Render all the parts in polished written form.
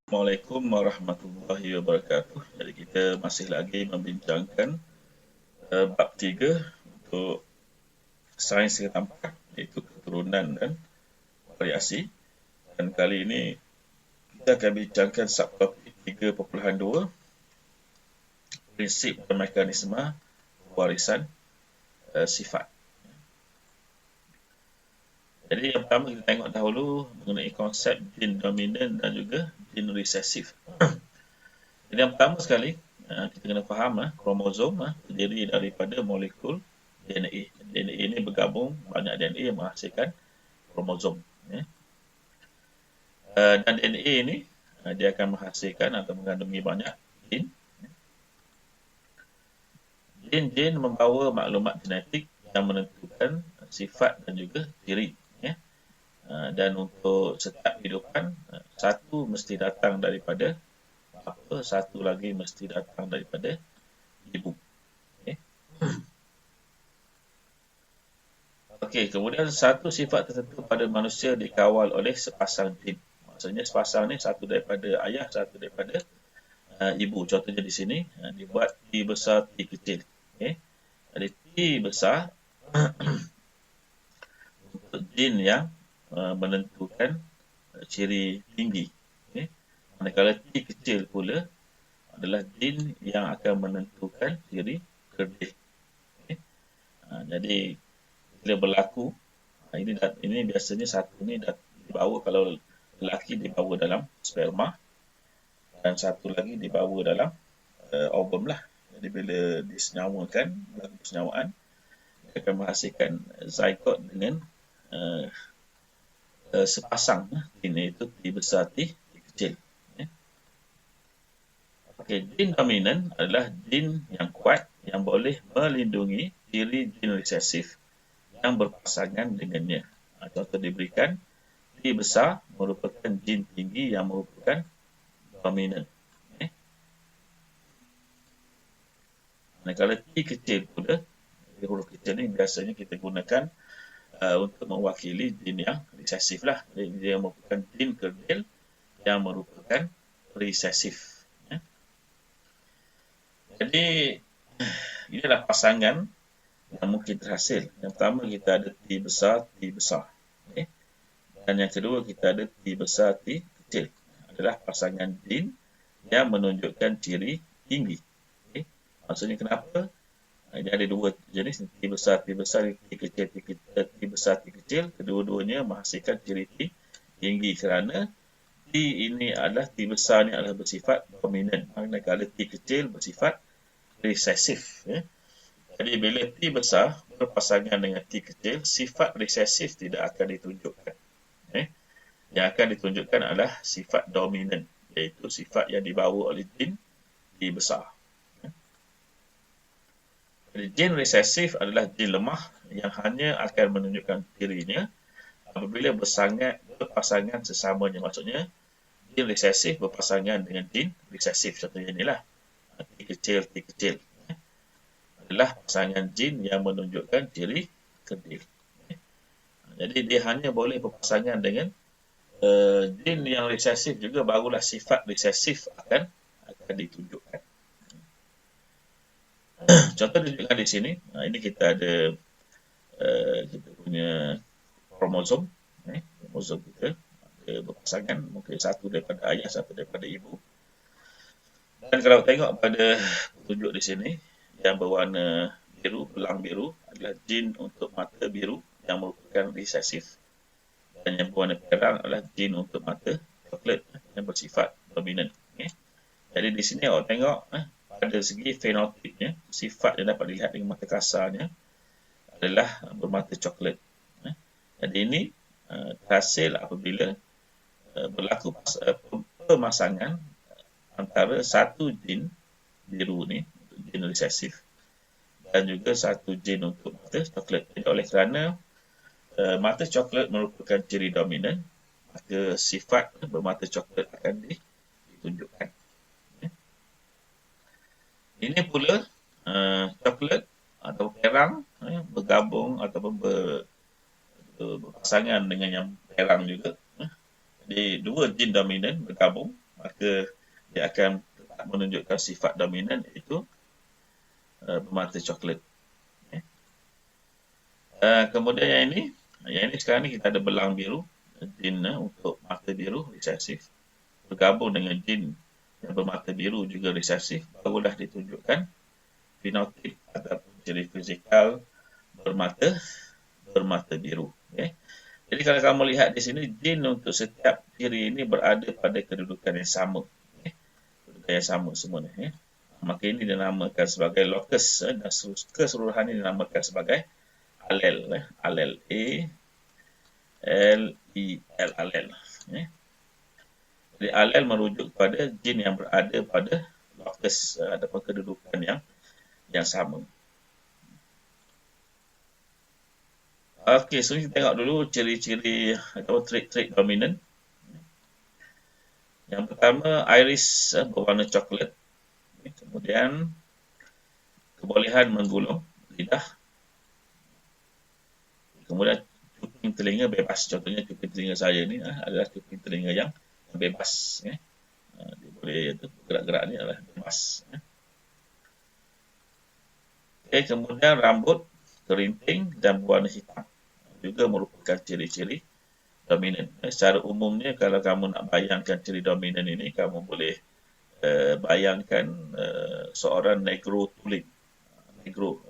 Assalamualaikum warahmatullahi wabarakatuh. Jadi kita masih lagi membincangkan bab 3 untuk sains yang tampak, iaitu keturunan dan variasi. Dan kali ini kita akan bincangkan subtopik 3.2, prinsip dan mekanisme warisan sifat. Jadi yang pertama kita tengok dahulu mengenai konsep gen dominan dan juga gen resesif. Jadi yang pertama sekali, kita kena faham kromosom terdiri daripada molekul DNA. DNA ini bergabung, banyak DNA yang menghasilkan kromosom. Dan DNA ini dia akan menghasilkan atau mengandungi banyak gen. Gen-gen membawa maklumat genetik yang menentukan sifat dan juga ciri. Dan untuk setiap kehidupan, satu mesti datang daripada bapa, satu lagi mesti datang daripada ibu. Okey, kemudian satu sifat tertentu pada manusia dikawal oleh sepasang gen. Maksudnya sepasang ni satu daripada ayah, satu daripada ibu. Contohnya di sini dibuat T besar, T kecil. Jadi T besar untuk gen yang menentukan ciri tinggi. Manakala T kecil pula adalah gen yang akan menentukan ciri kerdil. Jadi bila berlaku, ini biasanya satu ni dibawa, kalau lelaki dibawa dalam sperma dan satu lagi dibawa dalam ovum lah. Jadi bila disenyawakan, berlaku senyawaan, dia akan menghasilkan zygote dengan sepasang gen, iaitu T besar, T kecil. Okey, gen dominan adalah gen yang kuat yang boleh melindungi ciri gen resesif yang berpasangan dengannya. Contoh diberikan, T besar merupakan gen tinggi yang merupakan dominan. Manakala T kecil pula, huruf kecil ni biasanya kita gunakan untuk mewakili gen yang resesif lah. Dia merupakan gen kerdil yang merupakan resesif. Jadi, ini adalah pasangan yang mungkin terhasil. Yang pertama kita ada T besar, T besar. Dan yang kedua kita ada T besar, T kecil. Adalah pasangan gen yang menunjukkan ciri tinggi. Maksudnya kenapa? Dia ada dua jenis, T besar, T besar, T kecil, T besar, T kecil. Kedua-duanya menghasilkan ciri tinggi kerana T ini adalah, T besar ni adalah bersifat dominan. Manakala T kecil bersifat resesif. Jadi bila T besar berpasangan dengan T kecil, sifat resesif tidak akan ditunjukkan. Yang akan ditunjukkan adalah sifat dominan, iaitu sifat yang dibawa oleh gen T besar. Jadi gen resesif adalah gen lemah yang hanya akan menunjukkan cirinya apabila berpasangan sesamanya. Maksudnya gen resesif berpasangan dengan gen resesif. Contohnya inilah T kecil adalah pasangan gen yang menunjukkan ciri kerdil. Jadi dia hanya boleh berpasangan dengan gen yang resesif juga, barulah sifat resesif akan ditunjukkan. Contoh ditunjukkan di sini. Ini kita ada kita punya kromosom. Kromosom kita ada berpasangan, mungkin satu daripada ayah, satu daripada ibu. Dan kalau tengok pada petunjuk di sini yang berwarna biru, belang biru adalah gen untuk mata biru yang merupakan resesif, dan yang berwarna perang adalah gen untuk mata coklat yang bersifat dominan. Jadi di sini awak tengok pada segi fenotipnya, sifat yang dapat dilihat dengan mata kasarnya adalah bermata coklat. Jadi ini terhasil apabila berlaku pemasangan antara satu gen biru ni, gen resesif, dan juga satu gen untuk mata coklat. Jadi oleh kerana mata coklat merupakan ciri dominan, maka sifat bermata coklat akan ditunjukkan. Ini pula coklat atau perang bergabung ataupun berpasangan dengan yang perang juga. Jadi dua gen dominan bergabung, maka dia akan tetap menunjukkan sifat dominan, iaitu bermata coklat. Kemudian yang ini sekarang ni kita ada belang biru, jin untuk mata biru, resesif. Bergabung dengan jin yang bermata biru juga resesif, barulah ditunjukkan fenotip ataupun ciri fizikal bermata biru. Okay. Jadi kalau kamu lihat di sini, jin untuk setiap ciri ini berada pada kedudukan yang sama. Okay. Kedudukan yang sama semua ni. Okay. Maka ini dinamakan sebagai locus, dan keseluruhan ini dinamakan sebagai alel. Alel. A-L-E-L. Alel. Okay. Jadi alel merujuk kepada jin yang berada pada locus ataupun kedudukan yang sama. Okey, so kita tengok dulu ciri-ciri atau trait-trait dominan. Yang pertama, iris berwarna coklat. Kemudian, kebolehan menggulung lidah. Kemudian, cuping telinga bebas. Contohnya, cuping telinga saya ni adalah cuping telinga yang bebas. Dia boleh gerak-gerak ni adalah bebas. Okay, kemudian, rambut kerinting dan berwarna hitam juga merupakan ciri-ciri dominan. Secara umumnya, kalau kamu nak bayangkan ciri dominan ini, kamu boleh bayangkan seorang negro tulen. Negro,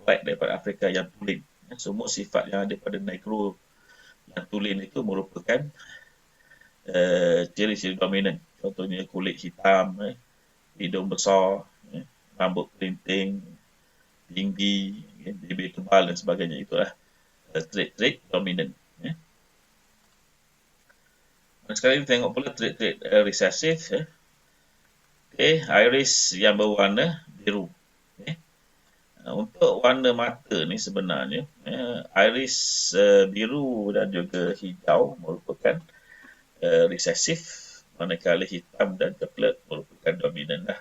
black daripada Afrika yang tulen. Semua sifat yang ada pada negro yang tulen itu merupakan ciri-ciri dominan. Contohnya kulit hitam, hidung besar, rambut kerinting, tinggi, bibir tebal dan sebagainya. Itulah trait-trait dominan. Sekarang kita tengok pula trait-trait resesif. Okay, iris yang berwarna biru. Okay. Untuk warna mata ni sebenarnya, iris biru dan juga hijau merupakan resesif, manakala hitam dan coklat merupakan dominan lah.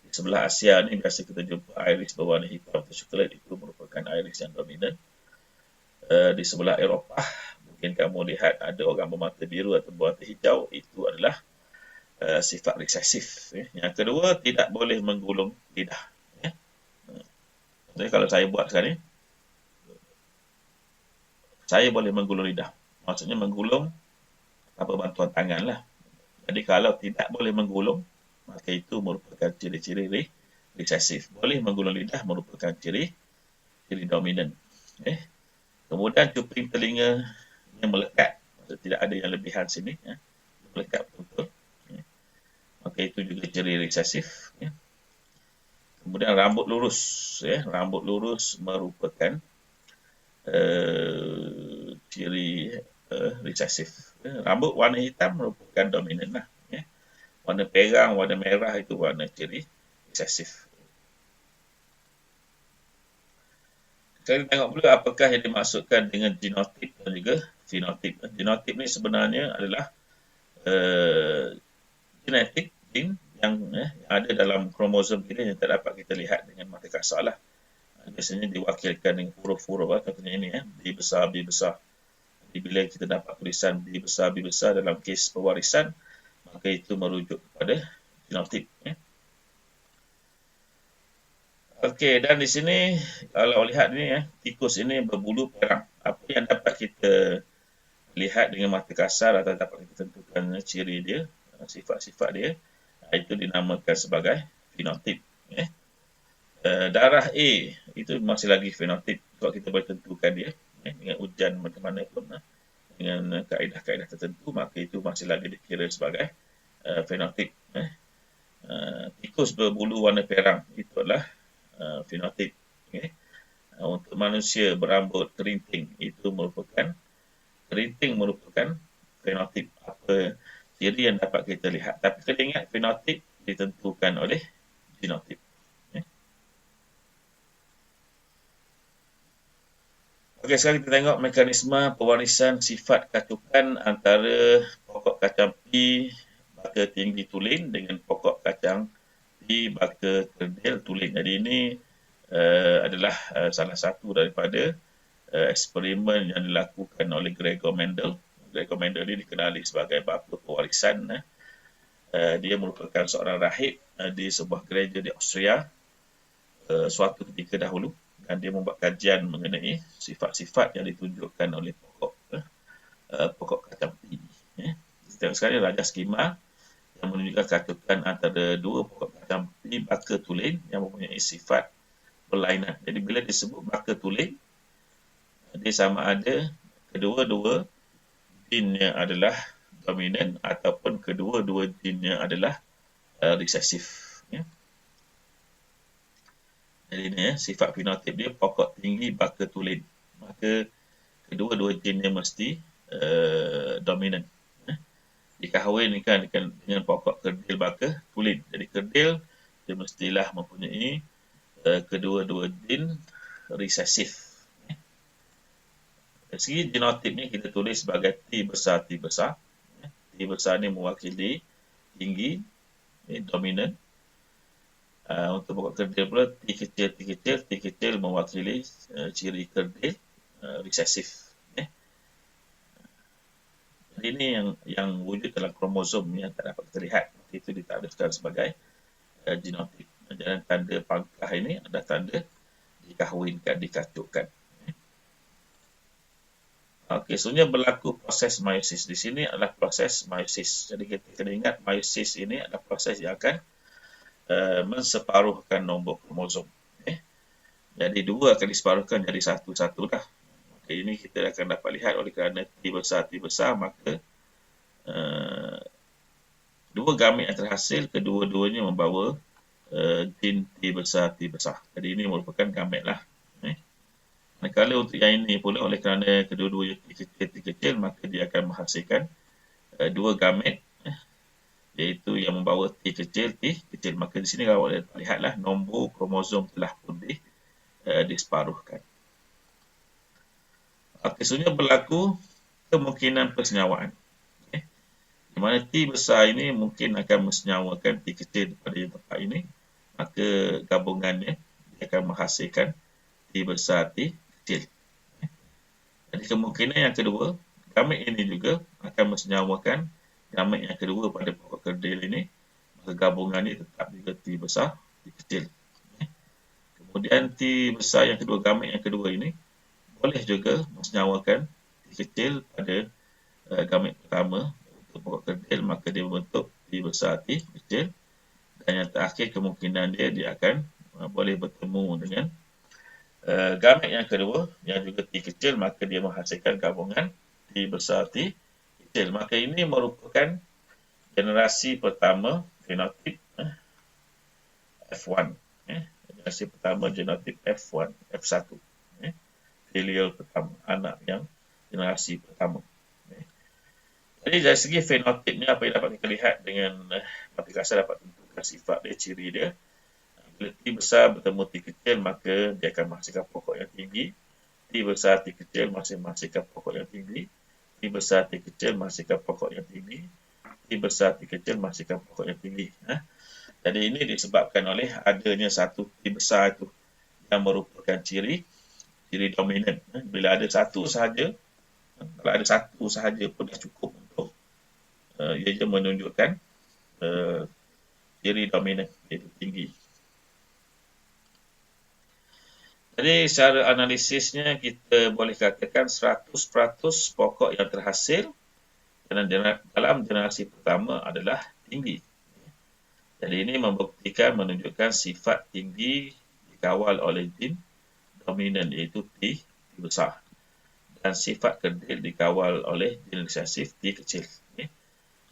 Di sebelah Asia ni biasa kita jumpa iris berwarna hitam atau coklat, itu merupakan iris yang dominan. Di sebelah Eropah, mungkin kamu lihat ada orang bermata biru atau bermata hijau, itu adalah sifat resesif. Yang kedua, tidak boleh menggulung lidah. Jadi kalau saya buat sekarang ni, saya boleh menggulung lidah. Maksudnya menggulung tanpa bantuan tangan lah. Jadi kalau tidak boleh menggulung, maka itu merupakan ciri-ciri resesif. Boleh menggulung lidah merupakan ciri dominan. Kemudian cuping telinga yang melekat, maksud tidak ada yang lebihan sini, melekat betul. Maka itu juga ciri resesif. Kemudian rambut lurus, rambut lurus merupakan ciri resesif. Rambut warna hitam merupakan dominan lah. Warna perang, warna merah itu warna ciri resesif. Sekarang kita tengok pula apakah yang dimaksudkan dengan genotip dan juga fenotip. Genotip ni sebenarnya adalah genetik, gene yang ada dalam kromosom kita yang tak dapat kita lihat dengan mata kasar lah. Biasanya diwakilkan dengan huruf-huruf, contohnya ini, B besar, B besar. Jadi bila kita dapat tulisan B besar, B besar dalam kes pewarisan, maka itu merujuk kepada genotip. Okey, dan di sini kalau lihat ni, tikus ini berbulu perang. Apa yang dapat kita lihat dengan mata kasar atau dapat kita tentukan ciri dia, sifat-sifat dia, itu dinamakan sebagai fenotip. Darah A itu masih lagi fenotip. Sebab kita boleh tentukan dia dengan ujian macam mana pun, dengan kaedah-kaedah tertentu, maka itu masih lagi dikira sebagai fenotip. Tikus berbulu warna perang, itu adalah fenotip. Untuk manusia berambut kerinting, itu merupakan fenotip. Apa ciri yang dapat kita lihat. Tapi kita ingat fenotip ditentukan oleh genotip. Okey, sekarang kita tengok mekanisme pewarisan sifat kacukan antara pokok kacang pi baka tinggi tulen dengan pokok kacang pi baka kerdil tulen. Jadi ini adalah salah satu daripada eksperimen yang dilakukan oleh Gregor Mendel. Gregor Mendel ini dikenali sebagai bapa pewarisan Dia merupakan seorang rahib di sebuah gereja di Austria suatu ketika dahulu, dan dia membuat kajian mengenai sifat-sifat yang ditunjukkan oleh pokok kacang tea. Kita tengok sekali Raja Skima yang menunjukkan katukan antara dua pokok kacang tea baka tulen yang mempunyai sifat berlainan. Jadi bila disebut baka tulen, dia sama ada kedua-dua gennya adalah dominan ataupun kedua-dua gennya adalah resesif. Jadi ini sifat fenotip dia pokok tinggi baka tulen. Maka kedua-dua gennya mesti dominan. Dikahwinkan dengan pokok kerdil baka tulen. Jadi kerdil dia mestilah mempunyai kedua-dua gen resesif. Dari segi genotip ni kita tulis sebagai T besar. T besar ni mewakili tinggi, dominan. Untuk pokok kerdil pula T kecil mewakili ciri kerdil, resesif. Jadi ini yang wujud dalam kromosom yang tak dapat kita lihat. Itu ditakdirkan sebagai genotip. Dan tanda pangkah ini adalah tanda dikahwinkan, dikacukkan. Okey, sebenarnya berlaku proses meiosis. Di sini adalah proses meiosis. Jadi kita kena ingat meiosis ini adalah proses yang akan menseparuhkan nombor kromosom. Jadi dua akan diseparuhkan jadi satu-satu dah. Okay, ini kita akan dapat lihat oleh kerana T besar, maka dua gamet yang terhasil, kedua-duanya membawa gen T besar. Jadi ini merupakan gamet lah. Kalau untuk yang ini pula oleh kerana kedua-duanya T kecil, maka dia akan menghasilkan dua gamet, iaitu yang membawa T kecil. Maka di sini kalau kita lihatlah nombor kromosom telah pun diseparuhkan. Okey, sebenarnya berlaku kemungkinan persenyawaan. Di mana T besar ini mungkin akan mensenyawakan T kecil pada yang tempat ini, maka gabungannya dia akan menghasilkan T besar, T kecil. Jadi kemungkinan yang kedua, gamet ini juga akan mensenyawakan gamet yang kedua pada pokok kerdil ini, maka gabungan ini tetap juga T besar, T kecil. Kemudian T besar yang kedua, gamet yang kedua ini boleh juga mensenyawakan T kecil pada gamet pertama untuk pokok kerdil, maka dia membentuk T besar, T kecil. Dan yang terakhir kemungkinan dia akan boleh bertemu dengan gamet yang kedua yang juga T kecil, maka dia menghasilkan gabungan T besar, T kecil. Maka ini merupakan generasi pertama fenotip F1. Generasi pertama genotip F1, F1. Filial pertama, anak yang generasi pertama. Jadi dari segi fenotipnya, apa yang dapat kita lihat dengan mata kasar dapat tentukan sifat dia, ciri dia. Bila T besar bertemu T kecil, maka dia akan menghasilkan pokok yang tinggi. T besar, T kecil masih menghasilkan pokok yang tinggi. T besar, T kecil menghasilkan pokok yang tinggi. T besar, T kecil menghasilkan pokok yang tinggi. Jadi ini disebabkan oleh adanya satu T besar itu yang merupakan ciri dominan. Bila ada satu sahaja, kalau ada satu sahaja pun dah cukup untuk ia menunjukkan ciri dominan, iaitu tinggi. Jadi secara analisisnya kita boleh katakan 100% pokok yang terhasil dalam generasi pertama adalah tinggi. Jadi ini membuktikan menunjukkan sifat tinggi dikawal oleh gen dominan, iaitu T besar, dan sifat kerdil dikawal oleh gen resesif T kecil.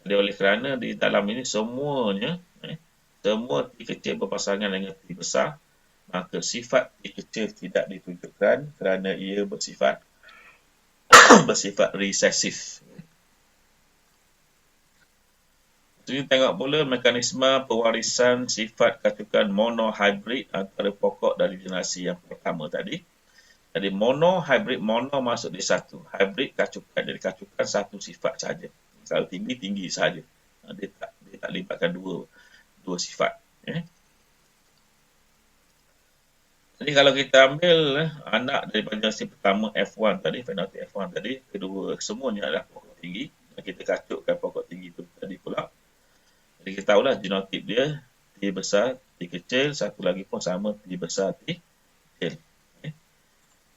Jadi oleh kerana di dalam ini semuanya semua T kecil berpasangan dengan T besar, maka sifat T kecil tidak ditunjukkan kerana ia bersifat resesif. Jadi tengok pula mekanisme pewarisan sifat katukan monohybrid antara pokok dari generasi yang pertama tadi. Jadi monohybrid, mono maksud dia satu, hybrid kacukan, jadi kacukan satu sifat sahaja. Kalau tinggi sahaja. Dia tak libatkan dua sifat. Jadi kalau kita ambil anak daripada generasi pertama F1 tadi, fenotip F1 tadi, kedua semuanya adalah pokok tinggi. Dan kita kacukkan pokok tinggi itu tadi pula. Jadi kita tahulah genotip dia T besar, T kecil, satu lagi pun sama T besar, T kecil. Okay.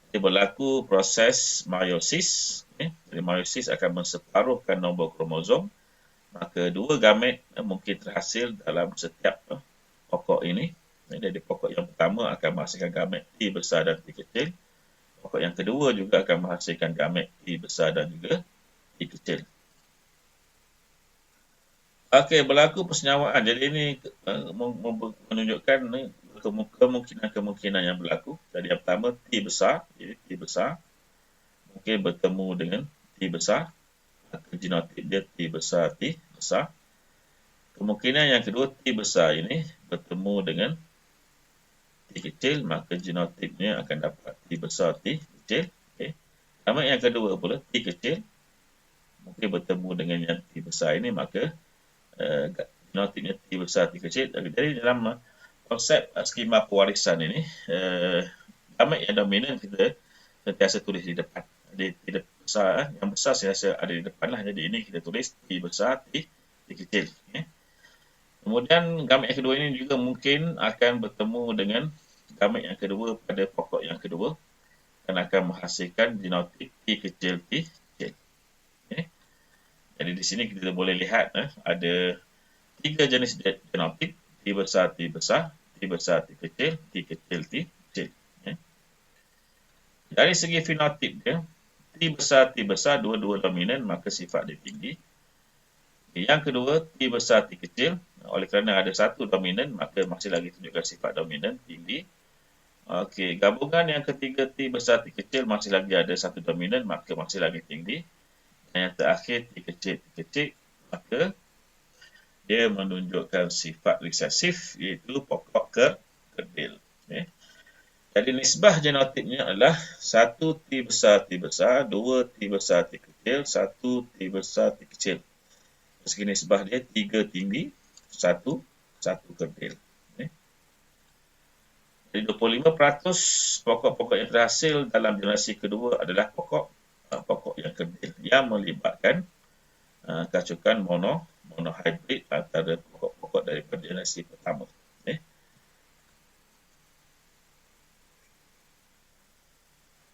Jadi berlaku proses meiosis. Okay. Jadi meiosis akan menseparuhkan nombor kromosom. Maka dua gamet mungkin terhasil dalam setiap pokok ini. Jadi pokok yang pertama akan menghasilkan gamet T besar dan T kecil. Pokok yang kedua juga akan menghasilkan gamet T besar dan juga T kecil. Okey, berlaku persenyawaan. Jadi ini menunjukkan kemungkinan-kemungkinan yang berlaku. Jadi yang pertama T besar, jadi T besar mungkin bertemu dengan T besar. Genotip dia T besar, T besar. Kemungkinan yang kedua T besar ini bertemu dengan T kecil, maka genotipnya akan dapat T besar, T kecil. Okay. Gamet yang kedua pula T kecil mungkin bertemu dengan yang T besar ini, maka genotipnya T besar, T kecil. Jadi dalam konsep skema pewarisan ini, gamet yang dominan kita sentiasa tulis di depan. Jadi T besar, yang besar sentiasa ada di depan lah. Jadi ini kita tulis T besar, T kecil. Okay. Kemudian gamet yang kedua ini juga mungkin akan bertemu dengan gamet yang kedua pada pokok yang kedua dan akan menghasilkan genotip T kecil, T kecil. Okay. Jadi di sini kita boleh lihat ada tiga jenis genotip, T besar, T besar, T besar, T kecil, T kecil, T kecil. Okay. Dari segi fenotip dia, T besar, dua-dua dominan, maka sifat dia tinggi. Yang kedua, T besar, T kecil. Oleh kerana ada satu dominan, maka masih lagi tunjukkan sifat dominan tinggi. Okey, gabungan yang ketiga T besar, T kecil masih lagi ada satu dominan, maka masih lagi tinggi. Dan yang terakhir T kecil, maka dia menunjukkan sifat resesif, iaitu pokok kerdil. Okay. Jadi nisbah genotipnya adalah 1 T besar, 2 T besar, T kecil, 1 T besar, T kecil. Segi nisbah dia 3 tinggi, 1 kerdil. Okay. Jadi 25% pokok-pokok yang terhasil dalam generasi kedua adalah pokok yang kerdil yang melibatkan kacukan monohybrid antara pokok-pokok daripada generasi pertama. Okay.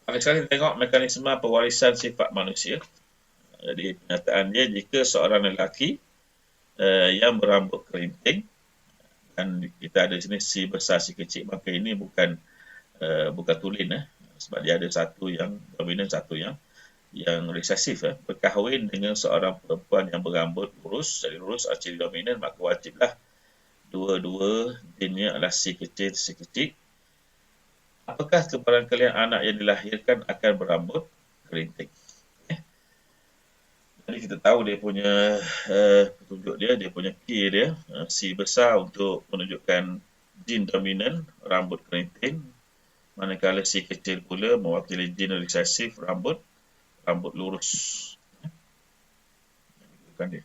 Mari sekarang kita tengok mekanisme pewarisan sifat manusia. Jadi penyataan dia, jika seorang lelaki yang berambut kerinting, dan kita ada di sini si besar si kecil, maka ini bukan tulen sebab dia ada satu yang dominan, satu yang resesif. Berkahwin dengan seorang perempuan yang berambut lurus, jadi lurus ciri dominan, maka wajiblah dua-dua gennya adalah si kecil, si kecil. Apakah kebarangkalian anak yang dilahirkan akan berambut kerinting? Jadi kita tahu dia punya petunjuk dia punya key dia, C besar untuk menunjukkan gen dominan, rambut kerinting. Manakala C kecil pula mewakili gen resesif, rambut lurus. Dia.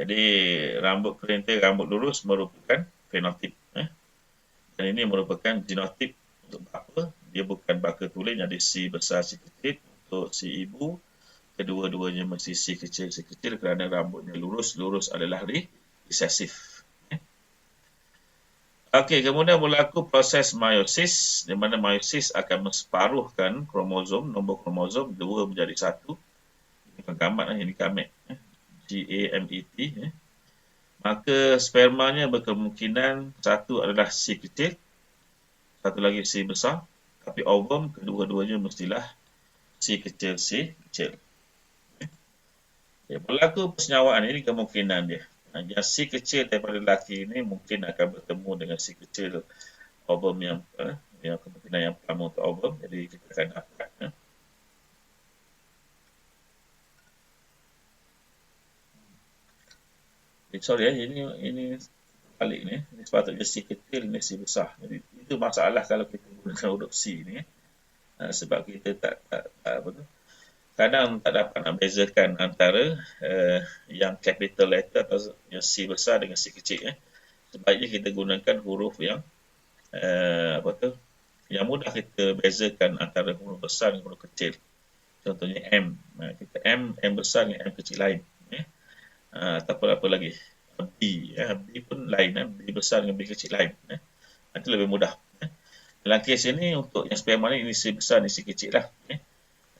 Jadi rambut kerinting, rambut lurus merupakan fenotip. Dan ini merupakan genotip untuk bapa. Dia bukan baka tulen, jadi C besar, C kecil. Untuk si ibu, kedua-duanya mesti si kecil kerana rambutnya lurus adalah resesif. Okey, kemudian berlaku proses meiosis, di mana meiosis akan menseparuhkan kromosom, nombor kromosom 2 menjadi 1. Ini gamet, ini gamet. GAMET. Maka spermanya berkemungkinan satu adalah si kecil, satu lagi si besar, tapi ovum kedua-duanya mestilah si kecil, si kecil. Berlaku persenyawaan, ini kemungkinan dia. Yang si kecil daripada lelaki ini mungkin akan bertemu dengan si kecil ovum yang kemungkinan yang pertama untuk ovum. Jadi kita akan dapat ini balik ni. Ini sepatutnya si kecil, ini si besar. Jadi itu masalah kalau kita gunakan huruf C ni. Sebab kita tak kadang tak dapat nak bezakan antara yang capital letter atau yang C besar dengan C kecil. Sebaiknya kita gunakan huruf yang yang mudah kita bezakan antara huruf besar dan huruf kecil. Contohnya M. Kita M besar dengan M kecil lain. Ataupun apa lagi. B. B pun lain, B besar dengan B kecil lain. Nanti lebih mudah. Dalam kes ini, untuk yang sperma ni C besar, ni C kecil lah.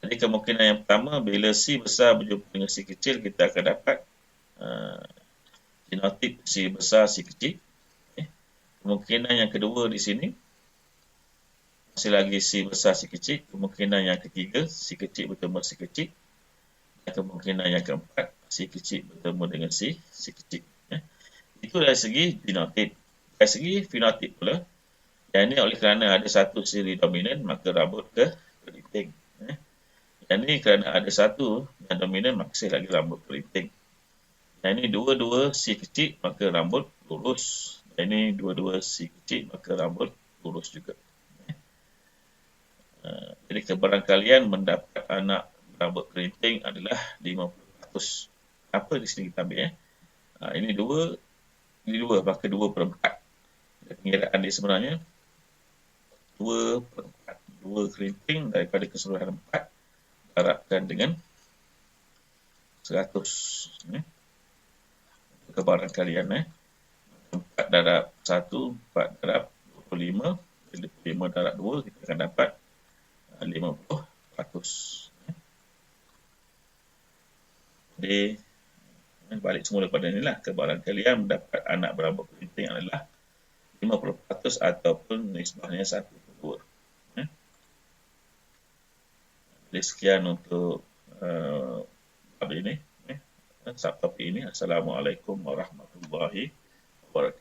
Jadi kemungkinan yang pertama, bila C besar berjumpa dengan C kecil, kita akan dapat genotip C besar, C kecil. Kemungkinan yang kedua di sini, masih lagi C besar, C kecil. Kemungkinan yang ketiga, C kecil bertemu C kecil. Dan kemungkinan yang keempat, C kecil bertemu dengan C kecil. Itu dari segi genotip. Dari segi fenotip pula, yang ini oleh kerana ada satu siri dominan, maka rambut keriting. Yang ini kerana ada satu yang dominan, maka lagi rambut keriting. Yang ini dua-dua C kecil, maka rambut lurus. Yang ini dua-dua C kecil, maka rambut lurus juga. Jadi kebarangkalian mendapat anak rambut keriting adalah 50%. Apa di sini kita ambil? Ini dua, maka 2/4. Pengiraan dia sebenarnya 2/4. 2 keriting daripada keseluruhan 4 darabkan dengan 100. Kebarangkalian 4 darab 1, 4 darab 25. 25 darab 2, kita akan dapat 50%. Jadi balik semula pada inilah, kebarangkalian mendapat anak berambut keriting adalah 50% ataupun nisbahnya 1/2. Jadi sekian untuk bab ini, subtopik ini. Assalamualaikum warahmatullahi wabarakatuh.